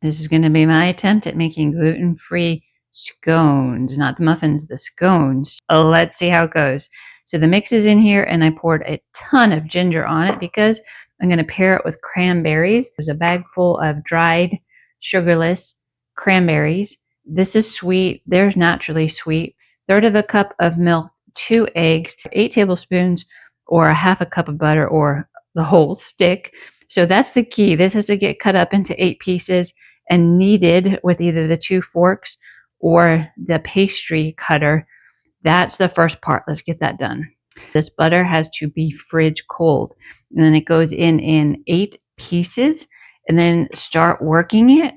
This is going to be my attempt at making gluten-free scones, not the muffins, the scones. Let's see how it goes. So the mix is in here, and I poured a ton of ginger on it because I'm going to pair it with cranberries. There's a bag full of dried, sugarless cranberries. This is sweet. They're naturally sweet. Third of a cup of milk, 2 eggs, 8 tablespoons, or a half a cup of butter, or the whole stick. So that's the key. This has to get cut up into 8 pieces and kneaded with either the 2 forks or the pastry cutter. That's the first part. Let's get that done. This butter has to be fridge cold. And then it goes in 8 pieces, and then start working it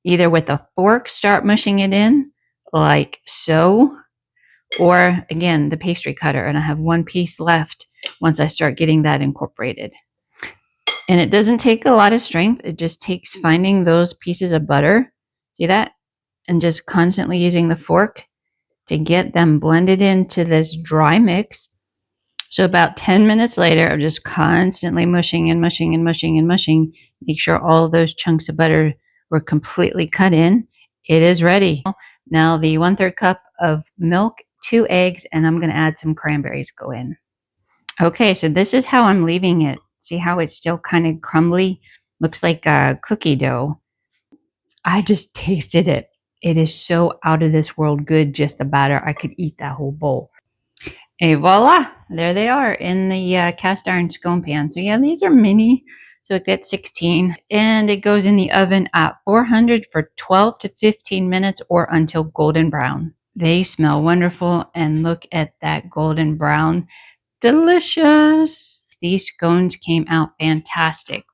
either with a fork, start mushing it in like so, or again, the pastry cutter. And I have 1 piece left once I start getting that incorporated. And it doesn't take a lot of strength. It just takes finding those pieces of butter. See that? And just constantly using the fork to get them blended into this dry mix. So about 10 minutes later, I'm just constantly mushing and mushing and mushing and mushing. Make sure all of those chunks of butter were completely cut in. It is ready. Now the 1/3 cup of milk, 2 eggs, and I'm going to add some cranberries go in. Okay, so this is how I'm leaving it. See how it's still kind of crumbly? Looks like a cookie dough. I just tasted it. It is so out of this world good, just the batter. I could eat that whole bowl. Et voila, there they are in the cast iron scone pan. So yeah, these are mini, so it gets 16. And it goes in the oven at 400 for 12 to 15 minutes or until golden brown. They smell wonderful, and look at that golden brown. Delicious. These scones came out fantastic.